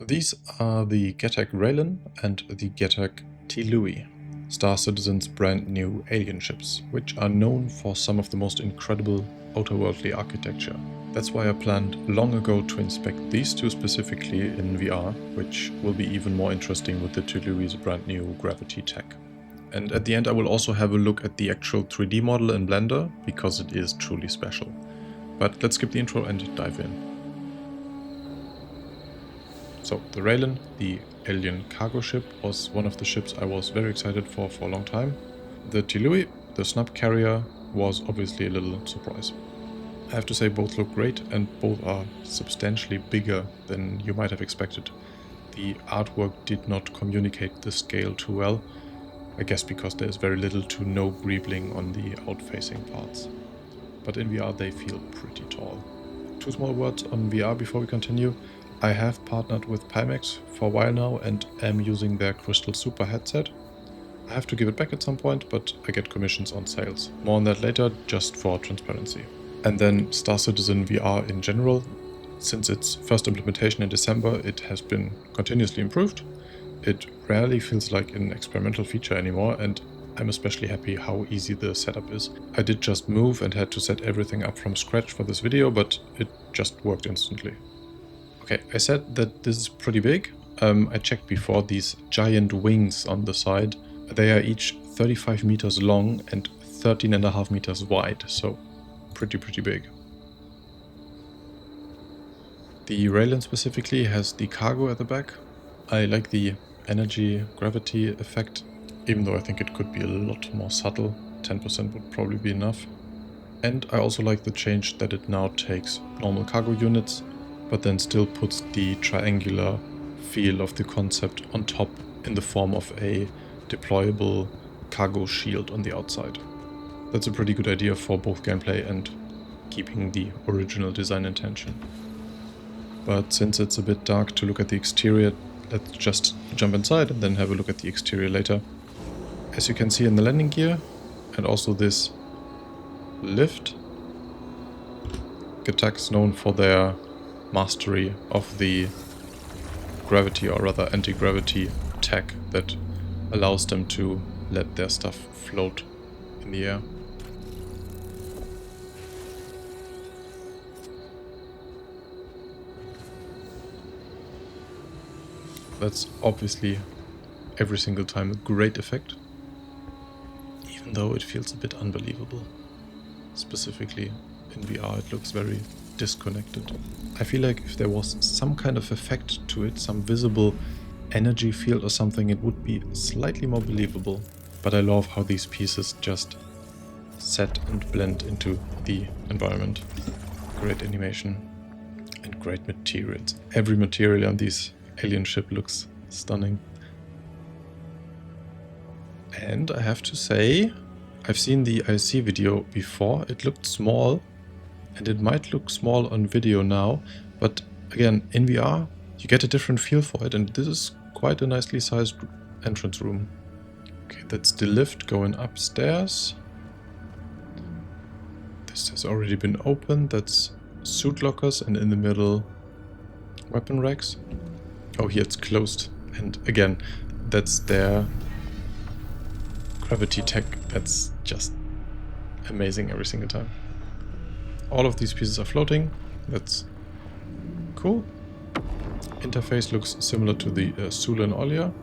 These are the Getek Railen and the Getek Tyilui, Star Citizen's brand new alien ships, which are known for some of the most incredible outerworldly architecture. That's why I planned long ago to inspect these two specifically in VR, which will be even more interesting with the Tyilui's brand new gravity tech. And at the end I will also have a look at the actual 3D model in Blender, because it is truly special. But let's skip the intro and dive in. So the Railen, the alien cargo ship, was one of the ships I was very excited for a long time. The Tyilui, the snub carrier, was obviously a little surprise. I have to say both look great and both are substantially bigger than you might have expected. The artwork did not communicate the scale too well, I guess because there's very little to no greebling on the out-facing parts. But in VR they feel pretty tall. Two small words on VR before we continue. I have partnered with Pimax for a while now and am using their Crystal Super headset. I have to give it back at some point, but I get commissions on sales. More on that later, just for transparency. And then Star Citizen VR in general. Since its first implementation in December, it has been continuously improved. It rarely feels like an experimental feature anymore, and I'm especially happy how easy the setup is. I did just move and had to set everything up from scratch for this video, but it just worked instantly. Okay, I said that this is pretty big. I checked before, these giant wings on the side. They are each 35 meters long and 13.5 meters wide, so pretty big. The Railen specifically has the cargo at the back. I like the energy gravity effect, even though I think it could be a lot more subtle. 10% would probably be enough. And I also like the change that it now takes normal cargo units, but then still puts the triangular feel of the concept on top in the form of a deployable cargo shield on the outside. That's a pretty good idea for both gameplay and keeping the original design intention. But since it's a bit dark to look at the exterior, let's just jump inside and then have a look at the exterior later. As you can see in the landing gear, and also this lift, Getek's known for their mastery of the gravity, or rather anti-gravity tech that allows them to let their stuff float in the air. That's obviously every single time a great effect, even though it feels a bit unbelievable. Specifically in VR it looks very disconnected. I feel like if there was some kind of effect to it, some visible energy field or something, it would be slightly more believable. But I love how these pieces just set and blend into the environment. Great animation and great materials. Every material on these alien ship looks stunning. And I have to say, I've seen the IC video before. It looked small, and it might look small on video now, but again, in VR, you get a different feel for it, and this is quite a nicely sized entrance room. Okay, that's the lift going upstairs. This has already been opened. That's suit lockers, and in the middle, weapon racks. Oh, here it's closed. And again, that's their gravity tech. That's just amazing every single time. All of these pieces are floating. That's cool. Interface looks similar to the Sula and Olia.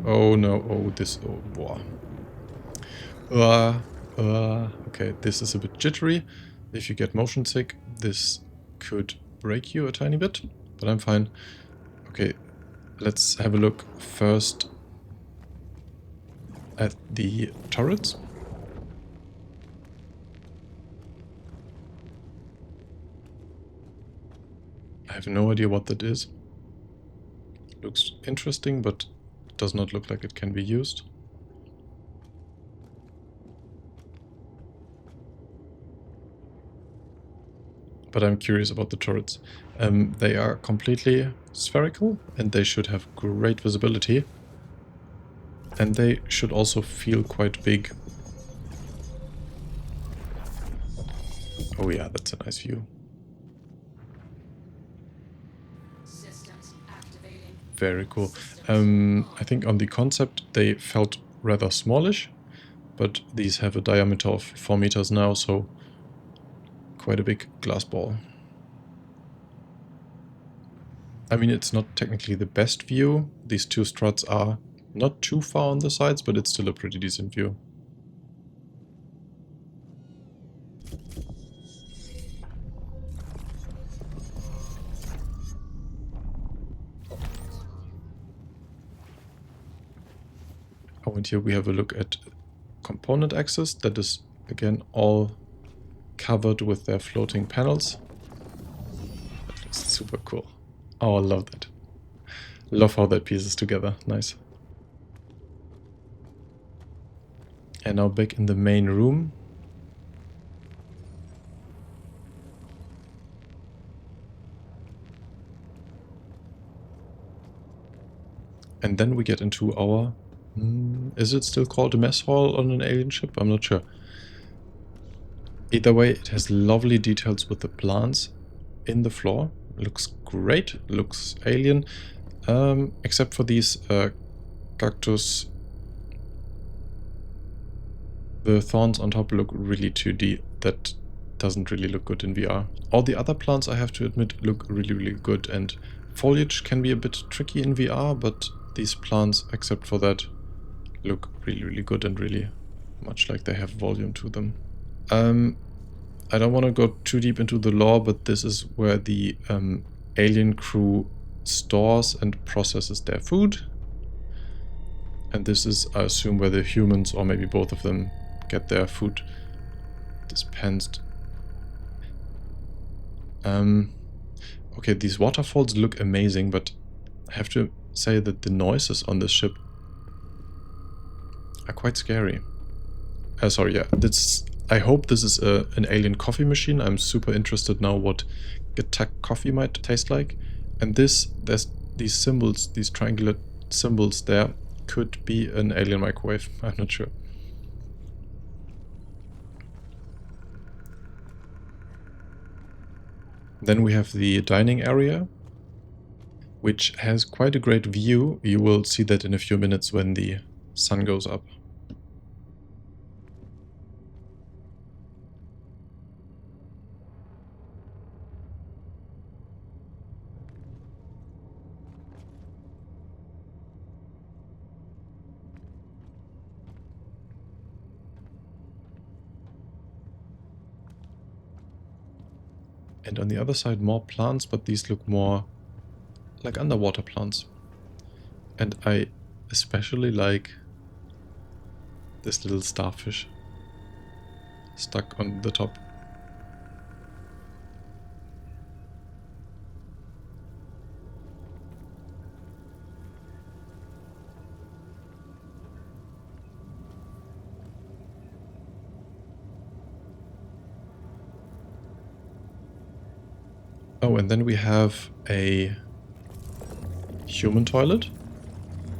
Oh no, oh this, oh wow. Okay, this is a bit jittery. If you get motion sick, this could break you a tiny bit, but I'm fine. Okay, let's have a look first at the turrets. I have no idea what that is. Looks interesting, but does not look like it can be used. But I'm curious about the turrets. They are completely spherical and they should have great visibility. And they should also feel quite big. Oh Oh yeah, that's a nice view. Very cool. I think on the concept they felt rather smallish, but these have a diameter of 4 meters now, so quite a big glass ball. I mean, it's not technically the best view. These two struts are not too far on the sides, but it's still a pretty decent view. Oh, and here we have a look at component access. That is, again, all covered with their floating panels. That looks super cool. Oh, I love that. Love how that pieces together. Nice. And now back in the main room. And then we get into our... is it still called a mess hall on an alien ship? I'm not sure. Either way, it has lovely details with the plants in the floor. Looks great. Looks alien. Except for these cactus. The thorns on top look really 2D. That doesn't really look good in VR. All the other plants, I have to admit, look really, really good. And foliage can be a bit tricky in VR, but these plants, except for that, look really, really good and really much like they have volume to them. I don't want to go too deep into the lore, but this is where the alien crew stores and processes their food. And this is, I assume, where the humans, or maybe both of them, get their food dispensed. Okay, these waterfalls look amazing, but I have to say that the noises on this ship are quite scary. Sorry, yeah, I hope this is an alien coffee machine. I'm super interested now what Gattack coffee might taste like. And there's these symbols, these triangular symbols there, could be an alien microwave. I'm not sure. Then we have the dining area, which has quite a great view. You will see that in a few minutes when the sun goes up. And on the other side, more plants, but these look more like underwater plants. And I especially like this little starfish stuck on the top. Oh, and then we have a human toilet.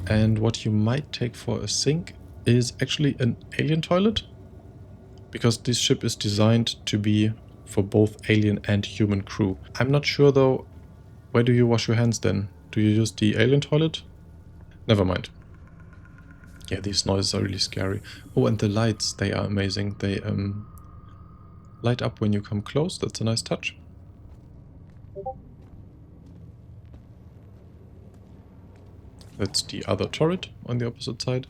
And what you might take for a sink is actually an alien toilet. Because this ship is designed to be for both alien and human crew. I'm not sure though, where do you wash your hands then? Do you use the alien toilet? Never mind. Yeah, these noises are really scary. Oh, and the lights, they are amazing. They light up when you come close. That's a nice touch. That's the other turret on the opposite side.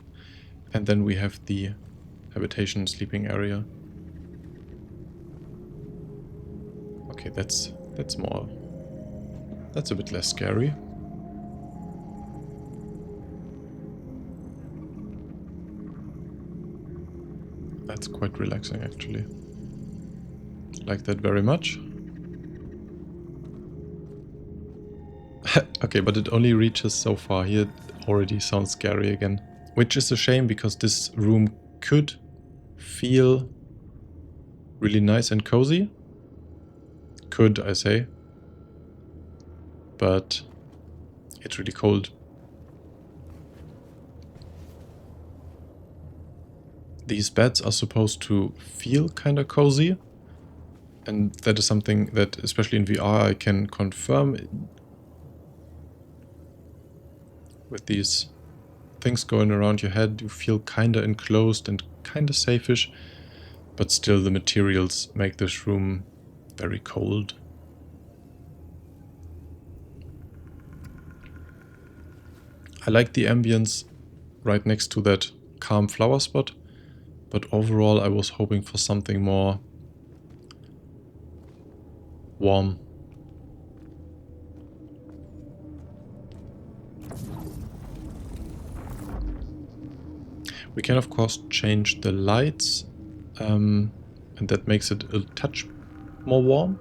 And then we have the habitation sleeping area. Okay, that's a bit less scary. That's quite relaxing actually. Like that very much. Okay, but it only reaches so far. Here it already sounds scary again. Which is a shame because this room could feel really nice and cozy. Could, I say. But it's really cold. These beds are supposed to feel kind of cozy. And that is something that, especially in VR, I can confirm. With these things going around your head, you feel kinda enclosed and kinda safe-ish, but still the materials make this room very cold. I like the ambience right next to that calm flower spot, but overall I was hoping for something more warm. We can of course change the lights, and that makes it a touch more warm,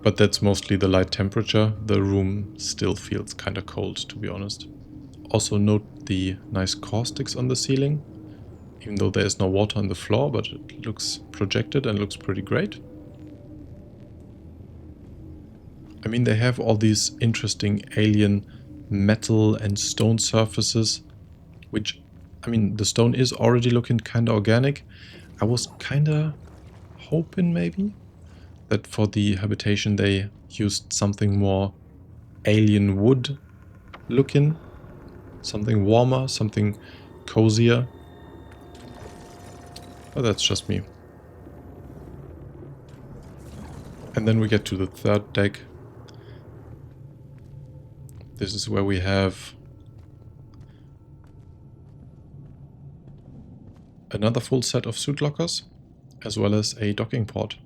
but that's mostly the light temperature. The room still feels kinda cold, to be honest. Also note the nice caustics on the ceiling, even though there is no water on the floor, but it looks projected and looks pretty great. I mean, they have all these interesting alien metal and stone surfaces, which, I mean, the stone is already looking kinda organic. I was kinda hoping maybe that for the habitation they used something more alien wood looking, something warmer, something cozier. But that's just me. And then we get to the third deck. This is where we have another full set of suit lockers, as well as a docking port.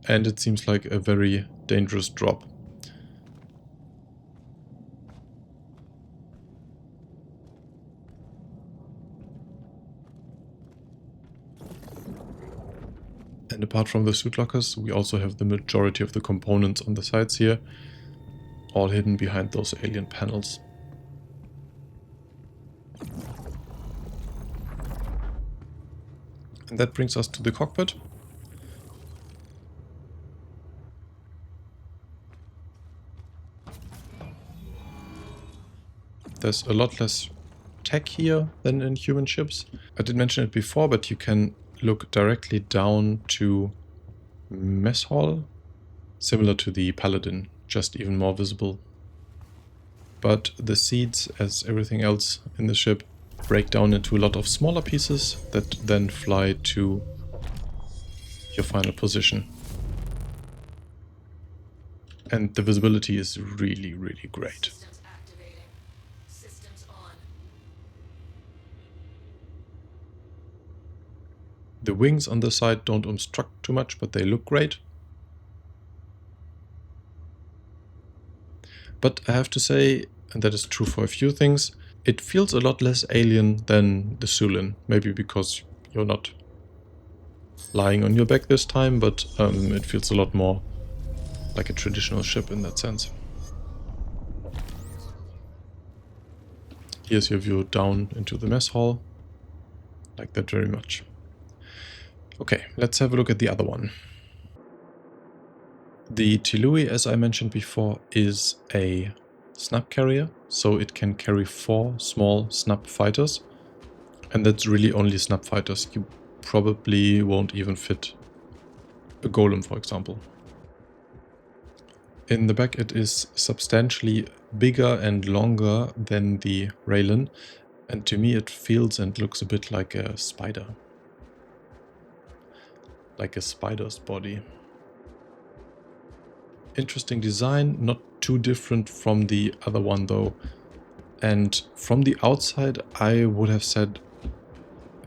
And it seems like a very dangerous drop. And apart from the suit lockers, we also have the majority of the components on the sides here, all hidden behind those alien panels. And that brings us to the cockpit. There's a lot less tech here than in human ships. I did mention it before, but you can look directly down to mess hall, similar to the Paladin, just even more visible. But the seats, as everything else in the ship, break down into a lot of smaller pieces that then fly to your final position. And the visibility is really, really great. The wings on the side don't obstruct too much, but they look great. But I have to say, and that is true for a few things, it feels a lot less alien than the Sulin. Maybe because you're not lying on your back this time, but it feels a lot more like a traditional ship in that sense. Here's your view down into the mess hall. Like that very much. Okay, let's have a look at the other one. The Tyilui, as I mentioned before, is a snub carrier, so it can carry 4 small snub fighters. And that's really only snub fighters. You probably won't even fit a golem, for example. In the back it is substantially bigger and longer than the Railen, and to me it feels and looks a bit like a spider. Like a spider's body. Interesting design, not too different from the other one though. And from the outside I would have said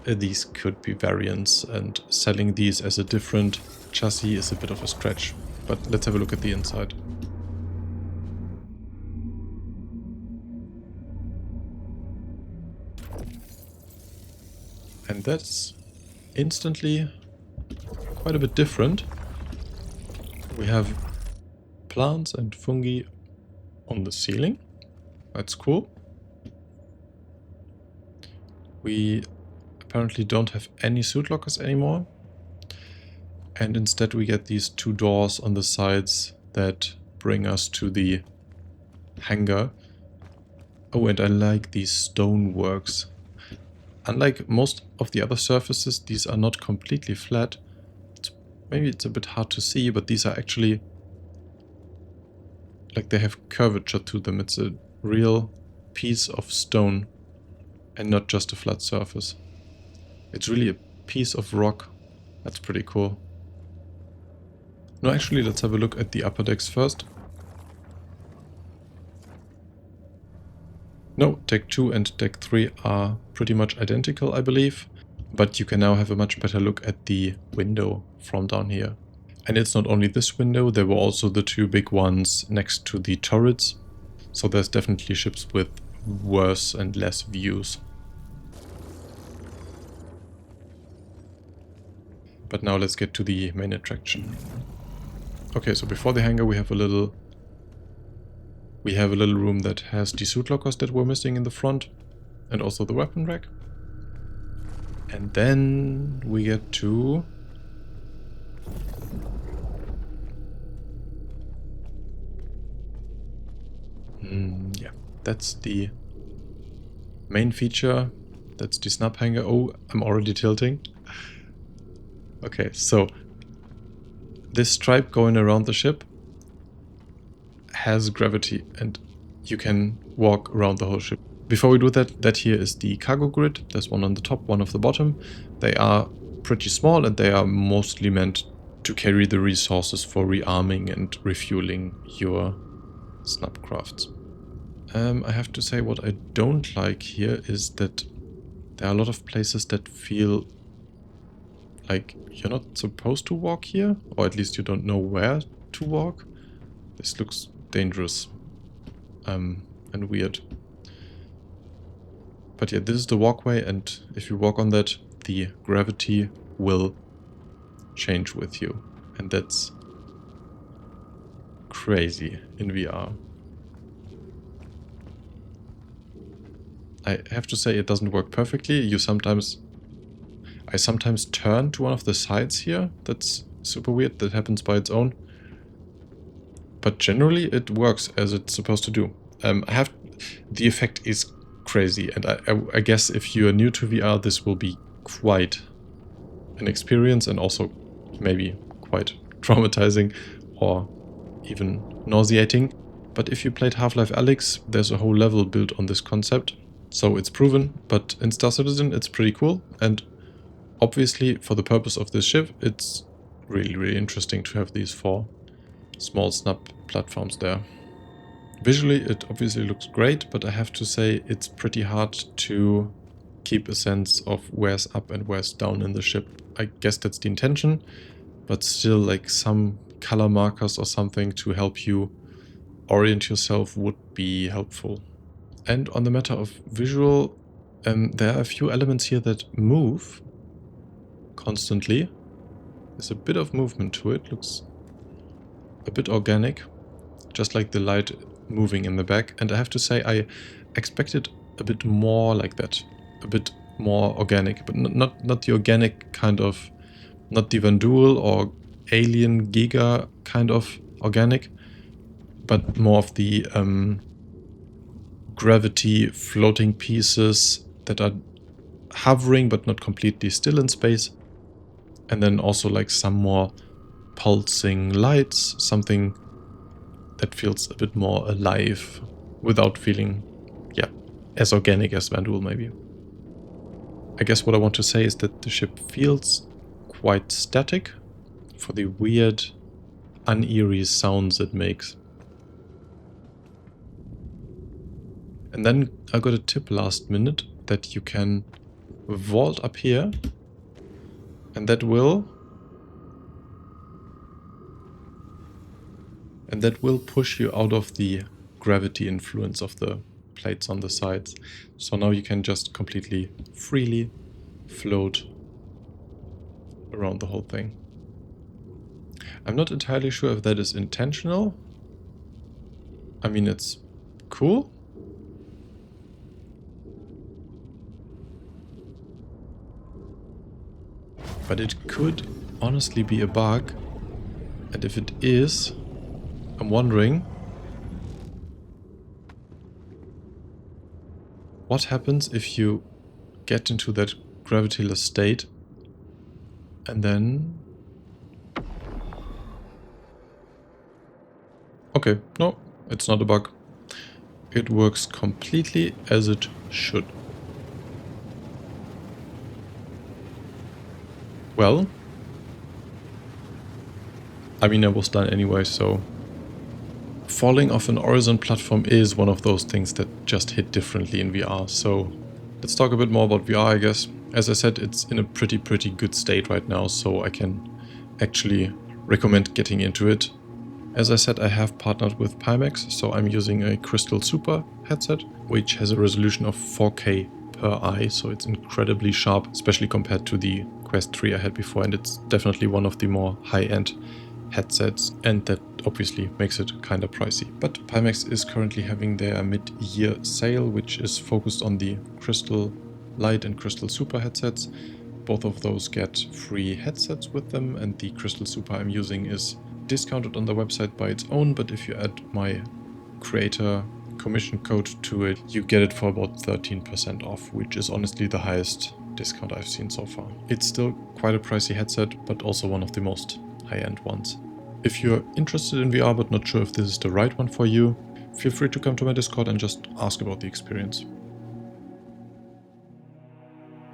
these could be variants, and selling these as a different chassis is a bit of a stretch. But let's have a look at the inside. And that's instantly quite a bit different. We have plants and fungi on the ceiling. That's cool. We apparently don't have any suit lockers anymore. And instead we get these 2 doors on the sides that bring us to the hangar. Oh, and I like these stoneworks. Unlike most of the other surfaces, these are not completely flat. Maybe it's a bit hard to see, but these are actually, like, they have curvature to them. It's a real piece of stone and not just a flat surface. It's really a piece of rock. That's pretty cool. No, actually, let's have a look at the upper decks first. No, deck 2 and deck 3 are pretty much identical, I believe. But you can now have a much better look at the window from down here. And it's not only this window, there were also the two big ones next to the turrets. So there's definitely ships with worse and less views. But now let's get to the main attraction. Okay, so before the hangar we have a little room that has the suit lockers that were missing in the front. And also the weapon rack. And then we get to... yeah, that's the main feature. That's the snap hangar. Oh, I'm already tilting. Okay, so this stripe going around the ship has gravity and you can walk around the whole ship. Before we do that, that here is the cargo grid. There's one on the top, one on the bottom. They are pretty small and they are mostly meant to carry the resources for rearming and refueling your snapcrafts. I have to say what I don't like here is that there are a lot of places that feel like you're not supposed to walk here, or at least you don't know where to walk. This looks dangerous and weird. But yeah, this is the walkway, and if you walk on that, the gravity will change with you. And that's crazy in VR. I have to say it doesn't work perfectly. I sometimes turn to one of the sides here. That's super weird. That happens by its own. But generally it works as it's supposed to do. The effect is crazy, and I guess if you're new to VR, this will be quite an experience and also maybe quite traumatizing or even nauseating. But if you played Half-Life Alyx, there's a whole level built on this concept. So it's proven, but in Star Citizen it's pretty cool, and obviously for the purpose of this ship it's really, really interesting to have these 4 small snap platforms there. Visually it obviously looks great, but I have to say it's pretty hard to keep a sense of where's up and where's down in the ship. I guess that's the intention, but still, like, some color markers or something to help you orient yourself would be helpful. And on the matter of visual, there are a few elements here that move constantly. There's a bit of movement to it, looks a bit organic, just like the light moving in the back. And I have to say I expected a bit more like that, a bit more organic, but not the organic kind of, not the Van Duel or Alien Giga kind of organic, but more of the gravity floating pieces that are hovering but not completely still in space. And then also like some more pulsing lights, something that feels a bit more alive without feeling, yeah, as organic as Van Duel maybe. I guess what I want to say is that the ship feels quite static for the weird, uneerie sounds it makes. And then I got a tip last minute that you can vault up here, and that will push you out of the gravity influence of the plates on the sides. So now you can just completely freely float around the whole thing. I'm not entirely sure if that is intentional. I mean, it's cool. But it could honestly be a bug. And if it is... I'm wondering what happens if you get into that gravityless state and then... Okay, no, it's not a bug. It works completely as it should. Well, I mean, I was done anyway, so... Falling off an horizon platform is one of those things that just hit differently in VR, so let's talk a bit more about VR, I guess. As I said, it's in a pretty good state right now, so I can actually recommend getting into it. As I said, I have partnered with Pimax, so I'm using a Crystal Super headset, which has a resolution of 4K per eye, so it's incredibly sharp, especially compared to the Quest 3 I had before, and it's definitely one of the more high-end headsets, and that obviously makes it kind of pricey. But Pimax is currently having their mid-year sale, which is focused on the Crystal Lite and Crystal Super headsets. Both of those get free headsets with them, and the Crystal Super I'm using is discounted on the website by its own, but if you add my creator commission code to it, you get it for about 13% off, which is honestly the highest discount I've seen so far. It's still quite a pricey headset, but also one of the most high-end ones. If you're interested in VR but not sure if this is the right one for you, feel free to come to my Discord and just ask about the experience.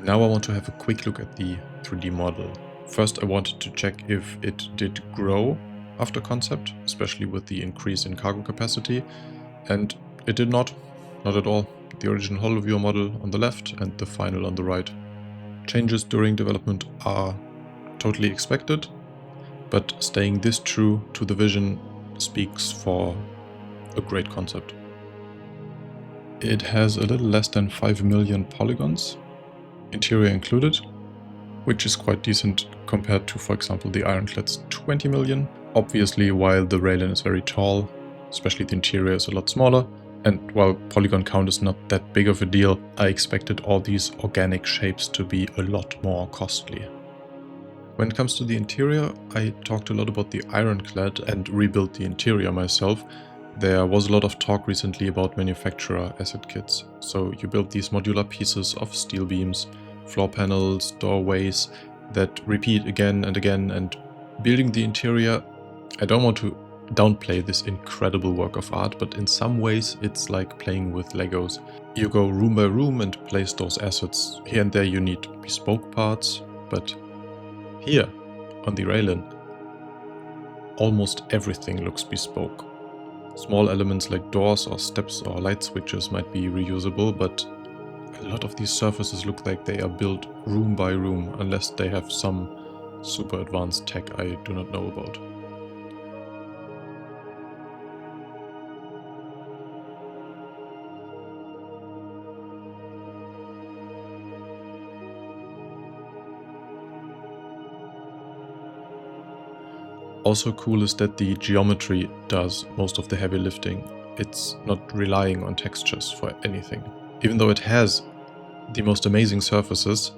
Now I want to have a quick look at the 3D model. First, I wanted to check if it did grow after concept, especially with the increase in cargo capacity, and it did not at all. The original HoloViewer model on the left and the final on the right. Changes during development are totally expected, but staying this true to the vision speaks for a great concept. It has a little less than 5 million polygons, interior included, which is quite decent compared to, for example, the Ironclad's 20 million. Obviously, while the Railen is very tall, especially the interior is a lot smaller, and while polygon count is not that big of a deal, I expected all these organic shapes to be a lot more costly. When it comes to the interior, I talked a lot about the Ironclad and rebuilt the interior myself. There was a lot of talk recently about manufacturer asset kits. So you build these modular pieces of steel beams, floor panels, doorways that repeat again and again, and building the interior, I don't want to downplay this incredible work of art, but in some ways it's like playing with Legos. You go room by room and place those assets. Here and there you need bespoke parts, but here on the Railen, almost everything looks bespoke. Small elements like doors or steps or light switches might be reusable, but a lot of these surfaces look like they are built room by room, unless they have some super advanced tech I do not know about. Also cool is that the geometry does most of the heavy lifting. It's not relying on textures for anything. Even though it has the most amazing surfaces,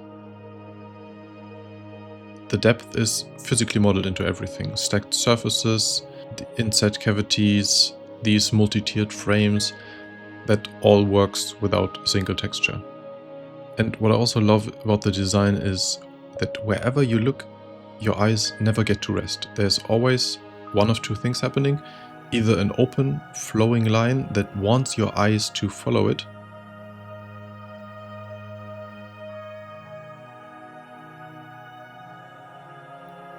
the depth is physically modeled into everything. Stacked surfaces, the inside cavities, these multi-tiered frames, that all works without a single texture. And what I also love about the design is that wherever you look, your eyes never get to rest. There's always one of two things happening. Either an open, flowing line that wants your eyes to follow it,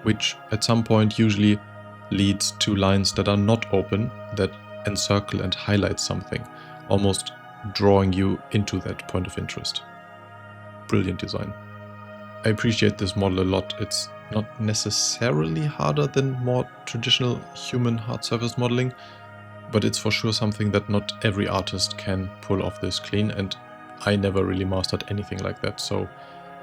which at some point usually leads to lines that are not open, that encircle and highlight something, almost drawing you into that point of interest. Brilliant design. I appreciate this model a lot. It's not necessarily harder than more traditional human hard surface modeling, but it's for sure something that not every artist can pull off this clean, and I never really mastered anything like that, so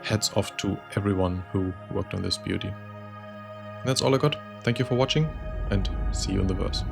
hats off to everyone who worked on this beauty. And that's all I got. Thank you for watching, and see you in the verse.